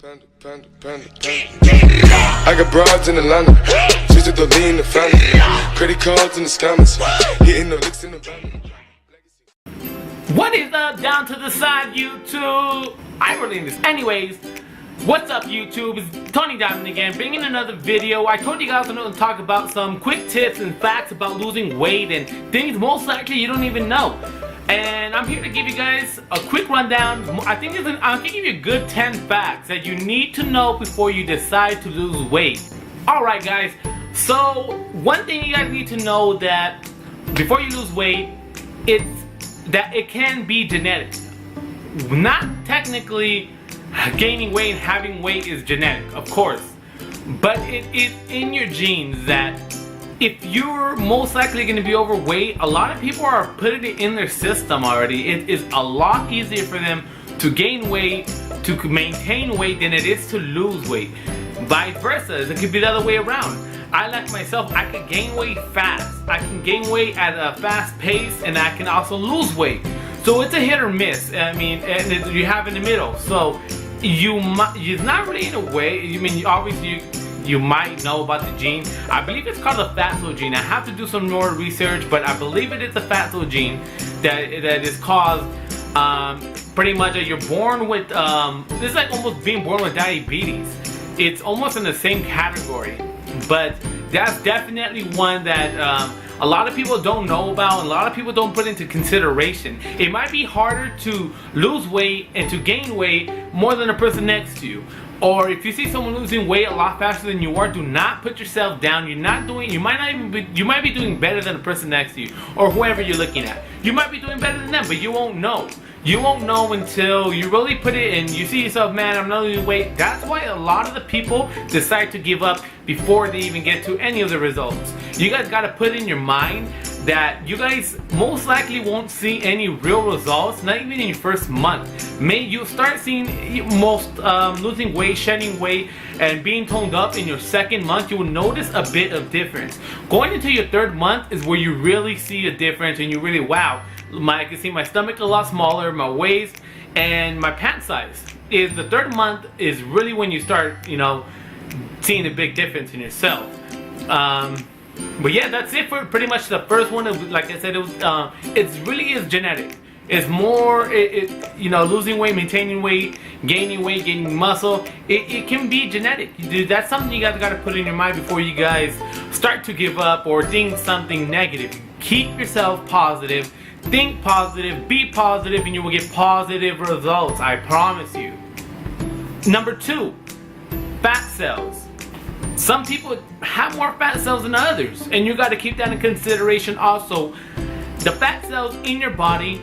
Panda, panda, panda, panda. I got broads in Atlanta, she's at the lean, the family. Credit cards in the scammers, hitting the licks in the van. What is up, down to the side, YouTube? I really this. Anyways, what's up, YouTube? It's Tony Diamond again, bringing another video. I told you guys I'm going to talk about some quick tips and facts about losing weight and things most likely you don't even know. And I'm here to give you guys a quick rundown. I think I'm going to give you a good 10 facts that you need to know before you decide to lose weight. Alright guys, so one thing you guys need to know that before you lose weight, it's that it can be genetic. Not technically gaining weight and having weight is genetic, of course, but it's in your genes that if you're most likely going to be overweight, a lot of people are putting it in their system already. It is a lot easier for them to gain weight, to maintain weight, than it is to lose weight. Vice versa, it could be the other way around. I, like myself, I can gain weight fast. I can gain weight at a fast pace, and I can also lose weight. So it's a hit or miss. I mean, and you have in the middle. So you're not really in a way. I mean, obviously you might know about the gene. I believe it's called the fatso gene. I have to do some more research, but I believe it is the fatso gene that is caused pretty much that you're born with. This is like almost being born with diabetes. It's almost in the same category, but that's definitely one that a lot of people don't know about and a lot of people don't put into consideration. It might be harder to lose weight and to gain weight more than the person next to you. Or if you see someone losing weight a lot faster than you are, do not put yourself down. You might be doing better than the person next to you or whoever you're looking at. You might be doing better than them, but you won't know. You won't know until you really put it in. You see yourself, man, I'm not losing weight. That's why a lot of the people decide to give up before they even get to any of the results. You guys got to put in your mind that you guys most likely won't see any real results, not even in your first month. You'll start seeing losing weight, shedding weight, and being toned up in your second month. You will notice a bit of difference. Going into your third month is where you really see a difference, and you really, wow, I can see my stomach a lot smaller, my waist, and my pant size. Is the third month is really when you start, seeing a big difference in yourself. But yeah, that's it for pretty much the first one. Like I said, it really is genetic. It's more, losing weight, maintaining weight, gaining muscle. It can be genetic. That's something you guys got to put in your mind before you guys start to give up or think something negative. Keep yourself positive, think positive, be positive, and you will get positive results. I promise you. Number 2, fat cells. Some people have more fat cells than others, and you got to keep that in consideration also. The fat cells in your body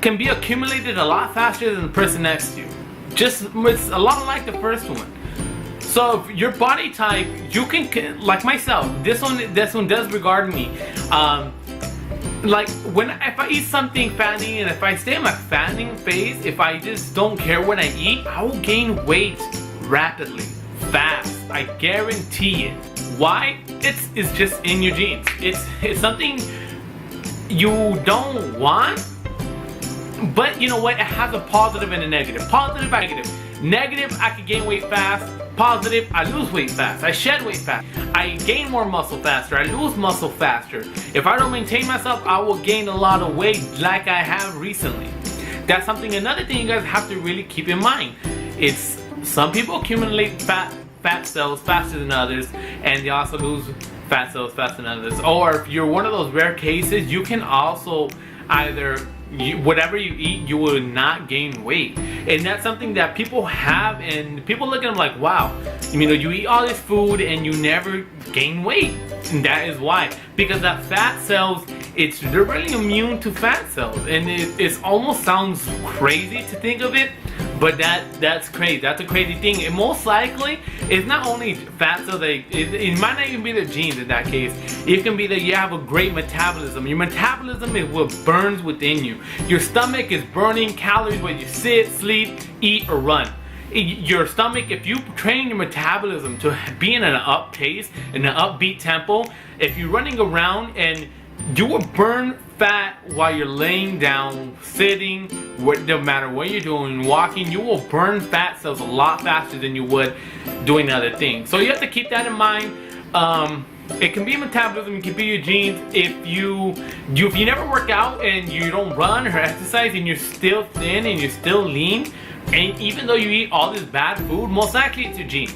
can be accumulated a lot faster than the person next to you. It's a lot like the first one. So if your body type, you can, like myself, this one does regard me. Like if I eat something fatty and if I stay in my fattening phase, if I just don't care what I eat, I will gain weight rapidly, fast. I guarantee it. Why? It's just in your genes. It's something you don't want, but you know what? It has a positive and a negative. Positive, negative. Negative, I can gain weight fast. Positive, I lose weight fast. I shed weight fast. I gain more muscle faster. I lose muscle faster. If I don't maintain myself, I will gain a lot of weight like I have recently. That's another thing you guys have to really keep in mind. It's some people accumulate fat cells faster than others, and they also lose fat cells faster than others. Or if you're one of those rare cases, you can also either whatever you eat, you will not gain weight. And that's something that people have, and people look at them like, wow, you eat all this food and you never gain weight. And that is why, because that fat cells, they're really immune to fat cells, and it almost sounds crazy to think of it, but that's crazy. That's a crazy thing. And most likely, it's not only fat cells. It might not even be the genes in that case. It can be that you have a great metabolism. Your metabolism is what burns within you. Your stomach is burning calories when you sit, sleep, eat, or run. Your stomach, if you train your metabolism to be in an up pace, in an upbeat tempo, if you're running around and you will burn fat while you're laying down, sitting, no matter what you're doing, walking, you will burn fat cells a lot faster than you would doing other things. So you have to keep that in mind. It can be metabolism, it can be your genes. If you never work out and you don't run or exercise and you're still thin and you're still lean, and even though you eat all this bad food, most likely it's your genes.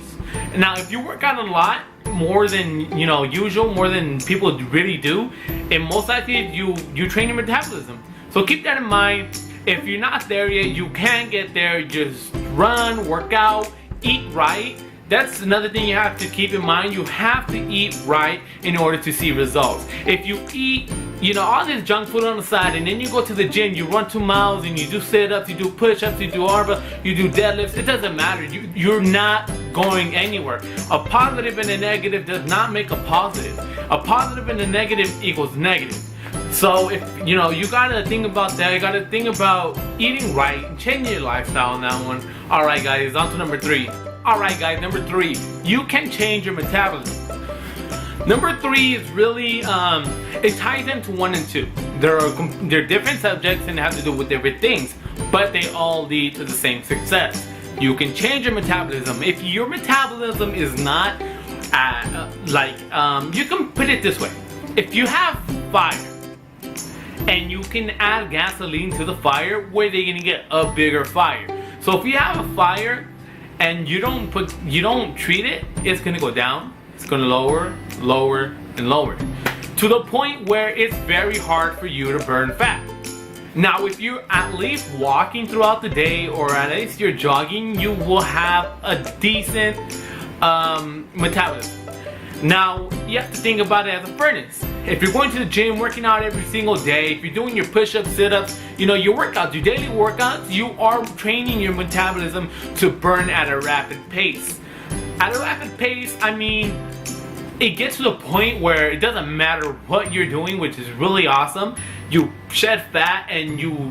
Now, if you work out a lot, more than usual, more than people really do, and most likely you train your metabolism. So keep that in mind. If you're not there yet, you can get there. Just run, work out, eat right. That's another thing you have to keep in mind. You have to eat right in order to see results. If you eat, all this junk food on the side, and then you go to the gym, you run 2 miles, and you do sit-ups, you do push-ups, you do arms, you do deadlifts, it doesn't matter. You're not going anywhere. A positive and a negative does not make a positive. A positive and a negative equals negative. So if you gotta think about that. You gotta think about eating right and changing your lifestyle on that one. All right, guys, on to number 3. Alright guys, number 3, you can change your metabolism. Number 3 is really, it ties into 1 and 2. They're different subjects and have to do with different things, but they all lead to the same success. You can change your metabolism. If your metabolism is not, you can put it this way. If you have fire, and you can add gasoline to the fire, where are they gonna get a bigger fire? So if you have a fire, and you don't treat it, it's gonna go down. It's gonna lower, lower, and lower, to the point where it's very hard for you to burn fat. Now, if you're at least walking throughout the day, or at least you're jogging, you will have a decent metabolism. Now, you have to think about it as a furnace. If you're going to the gym, working out every single day, if you're doing your push-ups, sit-ups, your workouts, your daily workouts, you are training your metabolism to burn at a rapid pace. At a rapid pace, I mean, it gets to the point where it doesn't matter what you're doing, which is really awesome. You shed fat and you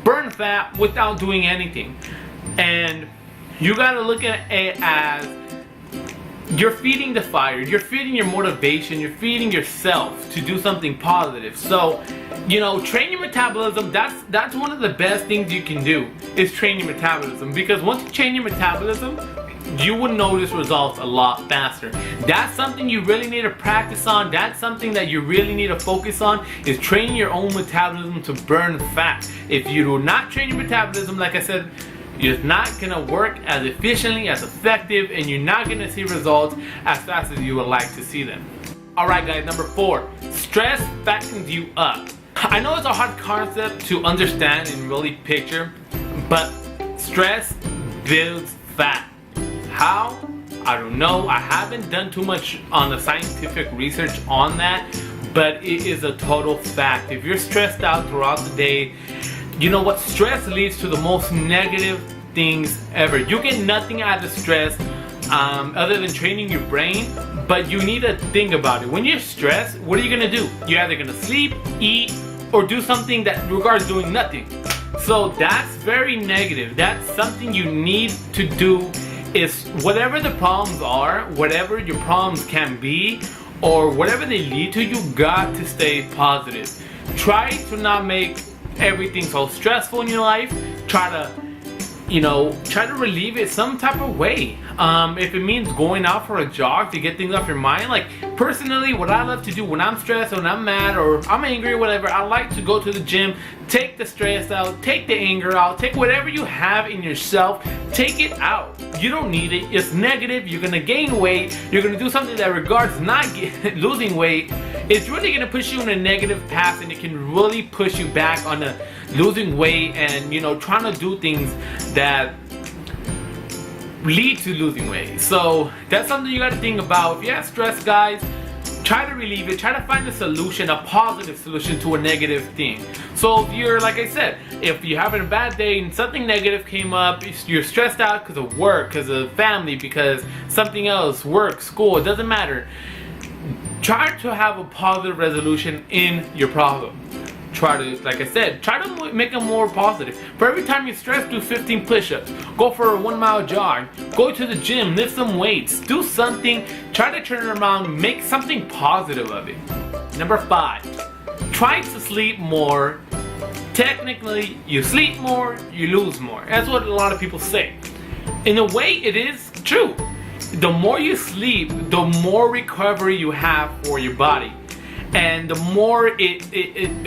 burn fat without doing anything. And you gotta look at it as you're feeding the fire, you're feeding your motivation, you're feeding yourself to do something positive. So, train your metabolism. That's one of the best things you can do, is train your metabolism. Because once you train your metabolism, you will notice results a lot faster. That's something you really need to practice on. That's something that you really need to focus on, is training your own metabolism to burn fat. If you do not train your metabolism, like I said, you're not gonna work as efficiently, as effective, and you're not gonna see results as fast as you would like to see them. Alright guys, number 4, stress fattens you up. I know it's a hard concept to understand and really picture, but stress builds fat. How? I don't know. I haven't done too much on the scientific research on that, but it is a total fact. If you're stressed out throughout the day, you know what? Stress leads to the most negative things ever. You get nothing out of stress other than training your brain, but you need to think about it. When you're stressed, what are you gonna do? You're either gonna sleep, eat, or do something that regards doing nothing. So that's very negative. That's something you need to do, is whatever the problems are, whatever your problems can be, or whatever they lead to, you got to stay positive. Try to not make everything so stressful in your life. Try to relieve it some type of way. If it means going out for a jog to get things off your mind. Like, personally, what I love to do when I'm stressed, or when I'm mad, or I'm angry, or whatever, I like to go to the gym, take the stress out, take the anger out, take whatever you have in yourself, take it out. You don't need it. It's negative. You're gonna gain weight. You're gonna do something that regards not losing weight. It's really gonna push you in a negative path, and it can really push you back on the losing weight and trying to do things that lead to losing weight. So that's something you got to think about. If you have stress, guys, try to relieve it. Try to find a solution, a positive solution to a negative thing. So if you're, like I said, if you're having a bad day and something negative came up, you're stressed out because of work, because of family, because something else, work, school, it doesn't matter. Try to have a positive resolution in your problem. Try to, like I said, try to make it more positive. For every time you're stressed, do 15 push-ups. Go for a 1-mile jog. Go to the gym, lift some weights. Do something. Try to turn it around. Make something positive of it. Number 5. try to sleep more, technically you sleep more, you lose more. That's what a lot of people say. In a way, it is true. The more you sleep, the more recovery you have for your body, and the more it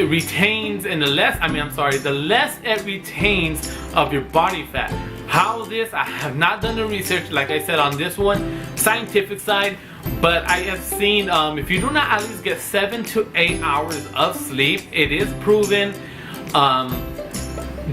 retains, and the less it retains of your body fat. How this, I have not done the research, like I said, on this one, scientific side, but I have seen if you do not at least get 7 to 8 hours of sleep, it is proven,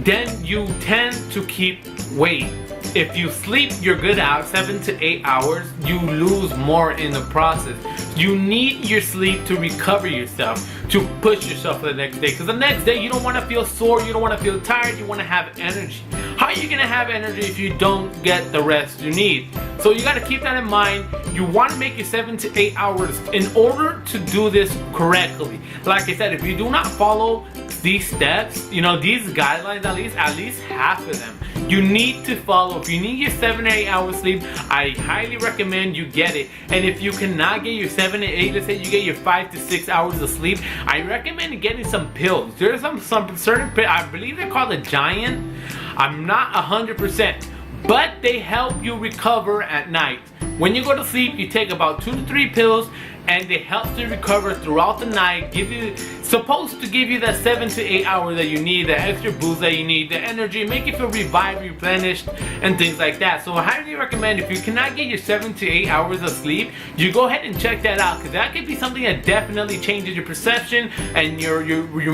then you tend to keep weight. If you sleep your good out 7 to 8 hours, you lose more in the process. You need your sleep to recover yourself, to push yourself for the next day. Because the next day you don't want to feel sore, you don't want to feel tired, you want to have energy. How are you going to have energy if you don't get the rest you need? So you got to keep that in mind. You want to make your 7 to 8 hours in order to do this correctly. Like I said, if you do not follow these steps, you know, these guidelines, at least half of them, you need to follow. If you need your 7 to 8 hours sleep, I highly recommend you get it. And if you cannot get your 7 to 8, let's say you get your 5 to 6 hours of sleep, I recommend getting some pills. There's some certain pills, I believe they're called a Giant. I'm not 100%, but they help you recover at night. When you go to sleep, you take about 2 to 3 pills, and they help you recover throughout the night. Supposed to give you that 7 to 8 hours that you need, the extra boost that you need, the energy, make you feel revived, replenished, and things like that. So I highly recommend, if you cannot get your 7 to 8 hours of sleep, you go ahead and check that out, because that could be something that definitely changes your perception and your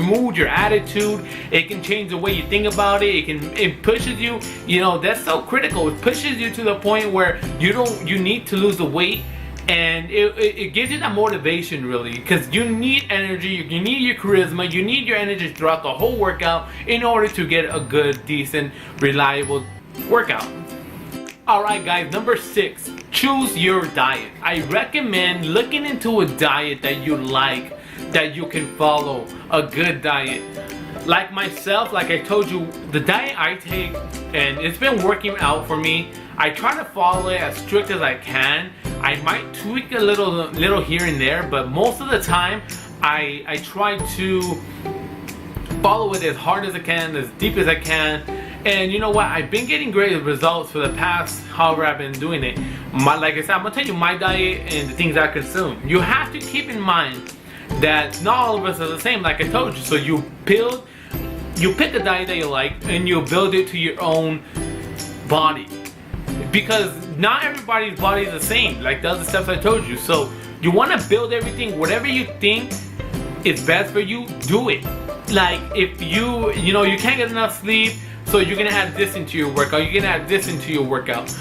mood, your attitude. It can change the way you think about it. It pushes you. You know, that's so critical. It pushes you to the point where you need to lose the weight. And it gives you that motivation, really, because you need energy, you need your charisma, you need your energy throughout the whole workout in order to get a good, decent, reliable workout. Alright guys, number 6, choose your diet. I recommend looking into a diet that you like, that you can follow, a good diet. Like myself, like I told you, the diet I take, and it's been working out for me. I try to follow it as strict as I can. I might tweak a little here and there, but most of the time I try to follow it as hard as I can, as deep as I can. And you know what? I've been getting great results for the past however I've been doing it. Like I said, I'm gonna tell you my diet and the things I consume. You have to keep in mind that not all of us are the same, like I told you. So you pick a diet that you like, and you build it to your own body. Because not everybody's body is the same, like the other stuff I told you. So you want to build everything, whatever you think is best for you, do it. Like if you can't get enough sleep, so you're gonna add this into your workout, you're gonna add this into your workout.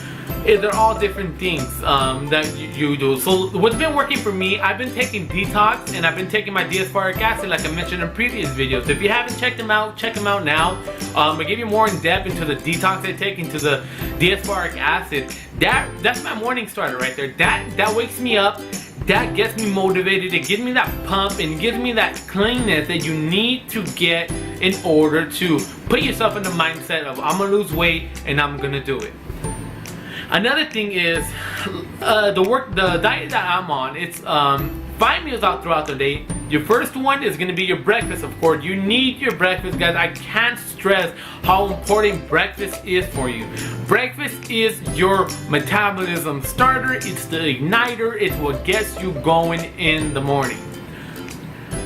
They're all different things that you do. So what's been working for me, I've been taking detox, and I've been taking my D-aspartic acid, like I mentioned in previous videos. If you haven't checked them out, check them out now. I give you more in depth into the detox I take, into the D-aspartic acid. That's my morning starter right there. That wakes me up. That gets me motivated. It gives me that pump, and gives me that cleanness that you need to get in order to put yourself in the mindset of, I'm gonna lose weight and I'm gonna do it. Another thing is the diet that I'm on. It's 5 meals out throughout the day. Your first one is going to be your breakfast, of course. You need your breakfast, guys. I can't stress how important breakfast is for you. Breakfast is your metabolism starter. It's the igniter. It's what gets you going in the morning.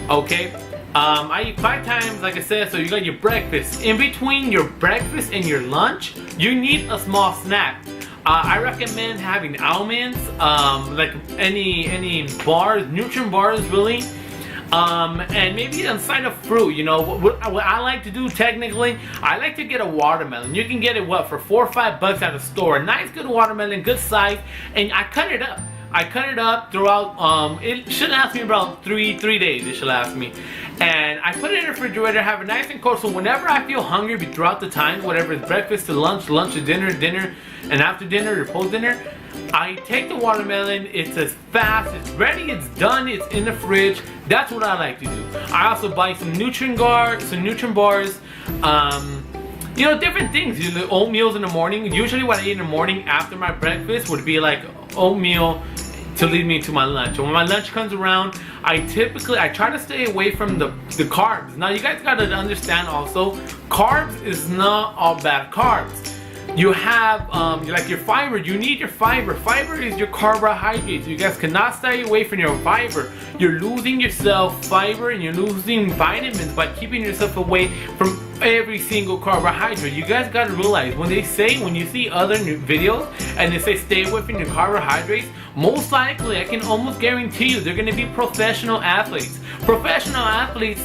Okay? I eat 5 times, like I said, so you got your breakfast. In between your breakfast and your lunch, you need a small snack. I recommend having almonds, like any bars, nutrient bars, really, and maybe a side of fruit. You know what I like to do technically, I like to get a watermelon. You can get it for $4 or $5 at the store. A nice good watermelon, good size, and I cut it up. I cut it up throughout. It should last me about three days. It should last me. And I put it in the refrigerator, have it nice and cold, so whenever I feel hungry throughout the time, whatever it's breakfast to lunch, lunch to dinner, dinner, and after dinner or post dinner, I take the watermelon. It's as fast, it's ready, it's done, it's in the fridge. That's what I like to do. I also buy some nutrient bars, you know, different things. The oatmeals in the morning. Usually what I eat in the morning after my breakfast would be like oatmeal to lead me to my lunch. And when my lunch comes around, I try to stay away from the carbs. Now you guys gotta understand also, carbs is not all bad carbs. You have like your fiber. You need your fiber. Fiber is your carbohydrates. You guys cannot stay away from your fiber. You're losing yourself fiber and you're losing vitamins by keeping yourself away from every single carbohydrate. You guys gotta realize when you see other new videos and they say stay away from your carbohydrates, most likely I can almost guarantee you they're gonna be professional athletes. Professional athletes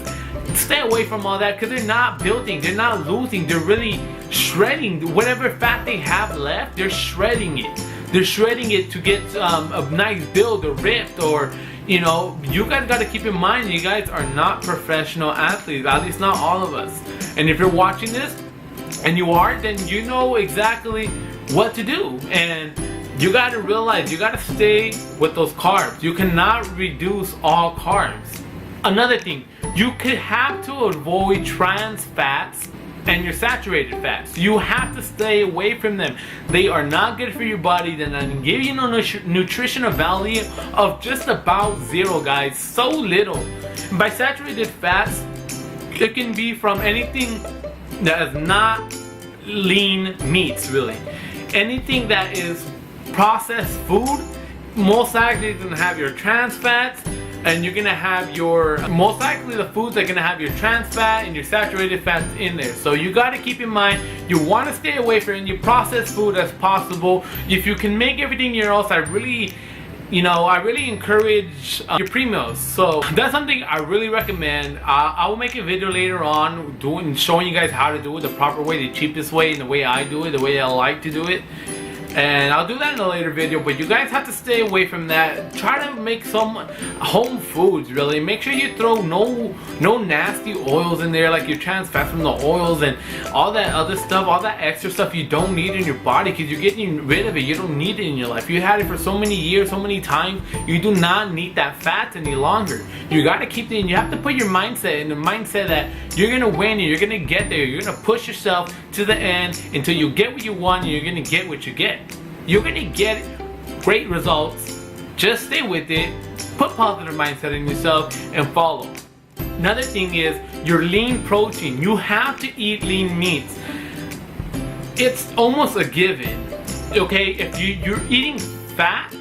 stay away from all that because they're not building, they're not losing, they're really shredding whatever fat they have left. They're shredding it. They're shredding it to get a nice build or ripped, or you know, you guys got to keep in mind you guys are not professional athletes, at least not all of us. And if you're watching this and you are, then you know exactly what to do. And you got to realize you got to stay with those carbs. You cannot reduce all carbs. Another thing, you could have to avoid trans fats and your saturated fats. You have to stay away from them. They are not good for your body. They're not gonna give you no nutritional value of just about zero, guys. So little. By saturated fats, it can be from anything that is not lean meats, really. Anything that is processed food, most likely is gonna have your trans fats, and you're gonna have most likely the foods are gonna have your trans fat and your saturated fats in there. So you gotta keep in mind, you wanna stay away from any processed food as possible. If you can make everything your own, I really encourage your pre-meals. So that's something I really recommend. I will make a video later on showing you guys how to do it the proper way, the cheapest way, and the way I do it, the way I like to do it. And I'll do that in a later video, but you guys have to stay away from that. Try to make some home foods, really. Make sure you throw no nasty oils in there, like your trans fats from the oils and all that other stuff, all that extra stuff you don't need in your body, because you're getting rid of it. You don't need it in your life. You had it for so many years, so many times. You do not need that fat any longer. You got to keep it in. You have to put your mindset in the mindset that you're going to win and you're going to get there. You're going to push yourself to the end until you get what you want, and you're going to get what you get. You're gonna get great results. Just stay with it, put positive mindset in yourself, and follow. Another thing is your lean protein. You have to eat lean meats. It's almost a given. Okay, if you're eating fat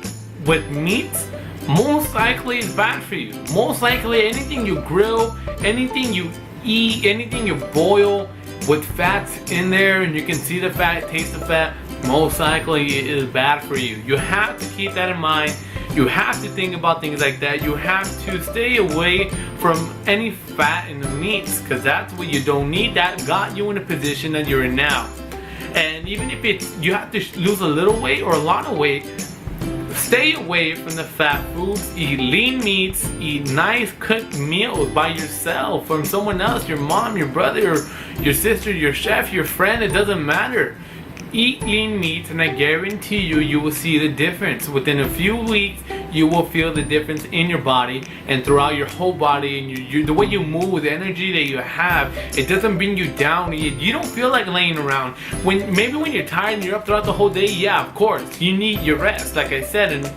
with meats, most likely it's bad for you. Most likely anything you grill, anything you eat, anything you boil with fats in there, and you can see the fat, taste the fat, most likely it is bad for you. You have to keep that in mind. You have to think about things like that. You have to stay away from any fat in the meats, because that's what you don't need. That got you in the position that you're in now. And even if you have to lose a little weight or a lot of weight, stay away from the fat foods. Eat lean meats. Eat nice cooked meals by yourself, from someone else, your mom, your brother, your sister, your chef, your friend. It doesn't matter. Eat lean meats, and I guarantee you will see the difference. Within a few weeks, you will feel the difference in your body and throughout your whole body, and the way you move, the energy that you have. It doesn't bring you down. You don't feel like laying around. Maybe when you're tired and you're up throughout the whole day, yeah, of course, you need your rest, like I said.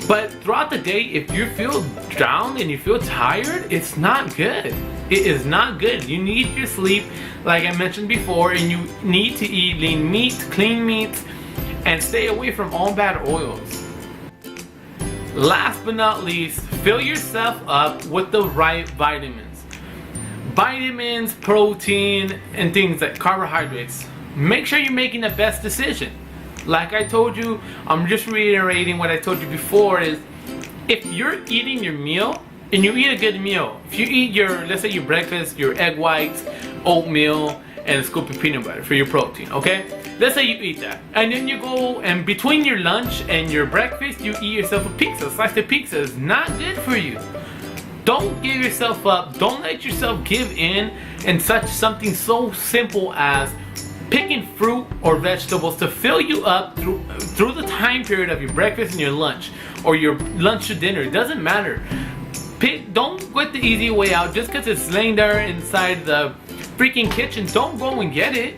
But throughout the day, if you feel down and you feel tired, it's not good. It is not good. You need your sleep, like I mentioned before, and you need to eat lean meats, clean meats, and stay away from all bad oils. Last but not least, fill yourself up with the right vitamins. Vitamins, protein, and things like carbohydrates. Make sure you're making the best decision. Like I told you, I'm just reiterating what I told you before, is if you're eating your meal, and you eat a good meal, if you eat let's say your breakfast, your egg whites, oatmeal, and a scoop of peanut butter for your protein, okay? Let's say you eat that. And then you go, and between your lunch and your breakfast, you eat yourself a pizza. Slice of pizza is not good for you. Don't give yourself up. Don't let yourself give in something so simple as picking fruit or vegetables to fill you up through the time period of your breakfast and your lunch, or your lunch to dinner. It doesn't matter. Don't get the easy way out just because it's laying there inside the freaking kitchen. Don't go and get it.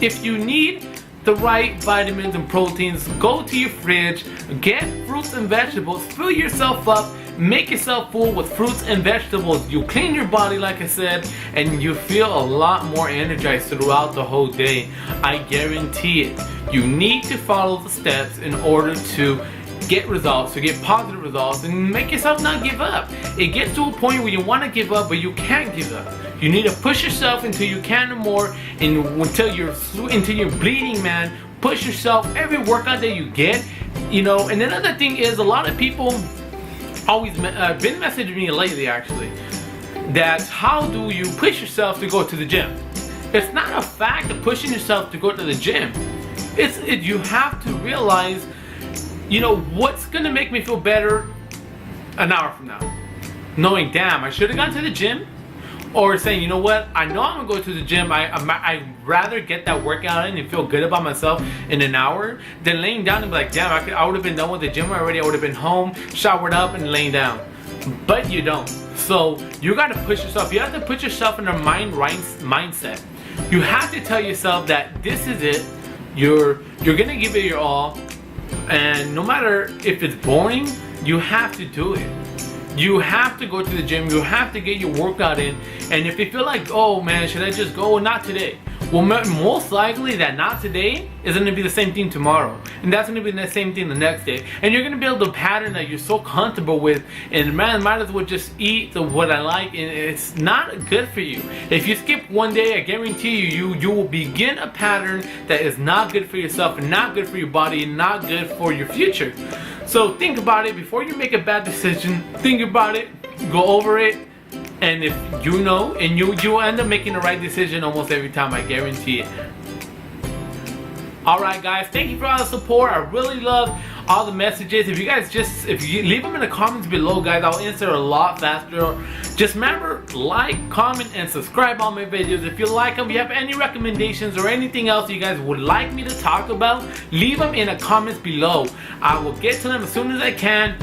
If you need the right vitamins and proteins, go to your fridge, get fruits and vegetables, fill yourself up, make yourself full with fruits and vegetables. You clean your body, like I said, and you feel a lot more energized throughout the whole day. I guarantee it. You need to follow the steps in order to get results, to get positive results, and make yourself not give up. It gets to a point where you want to give up, but you can't give up. You need to push yourself until you can no more, and until you're bleeding, man. Push yourself every workout that you get, you know. And another thing is, a lot of people always been messaging me lately, actually, that how do you push yourself to go to the gym? It's not a fact of pushing yourself to go to the gym. You have to realize, you know, what's gonna make me feel better an hour from now, knowing, damn, I should have gone to the gym. Or saying, you know what, I know I'm gonna go to the gym. I'd rather get that workout in and feel good about myself in an hour than laying down and be like, damn, I would have been done with the gym already. I would have been home, showered up, and laying down. But you don't. So you gotta push yourself. You have to put yourself in a mindset. You have to tell yourself that this is it. You're gonna give it your all, and no matter if it's boring, you have to do it. You have to go to the gym. You have to get your workout in. And if you feel like, oh man, should I just go? Not today. Well, most likely that not today is going to be the same thing tomorrow. And that's going to be the same thing the next day. And you're going to build a pattern that you're so comfortable with. And man, might as well just eat what I like. And it's not good for you. If you skip one day, I guarantee you will begin a pattern that is not good for yourself and not good for your body and not good for your future. So think about it before you make a bad decision. Think about it, go over it, and if you know, and you end up making the right decision almost every time, I guarantee it. Alright guys, thank you for all the support. I really love all the messages. If you leave them in the comments below, guys, I'll answer a lot faster. Just remember, like, comment, and subscribe on my videos. If you like them, if you have any recommendations or anything else you guys would like me to talk about, leave them in the comments below. I will get to them as soon as I can.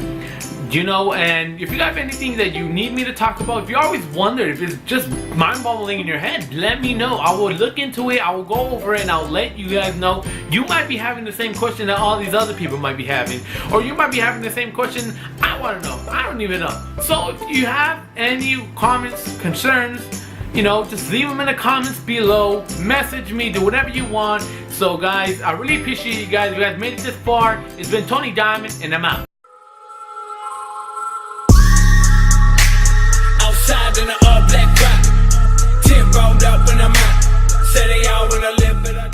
You know, and if you have anything that you need me to talk about, if you always wonder if it's just mind-boggling in your head, let me know. I will look into it, I will go over it, and I'll let you guys know. You might be having the same question that all these other people might be having, or you might be having the same question I want to know. I don't even know. So if you have any comments, concerns, you know, just leave them in the comments below. Message me, do whatever you want. So guys, I really appreciate you guys. You guys made it this far. It's been Tony Diamond, and I'm out.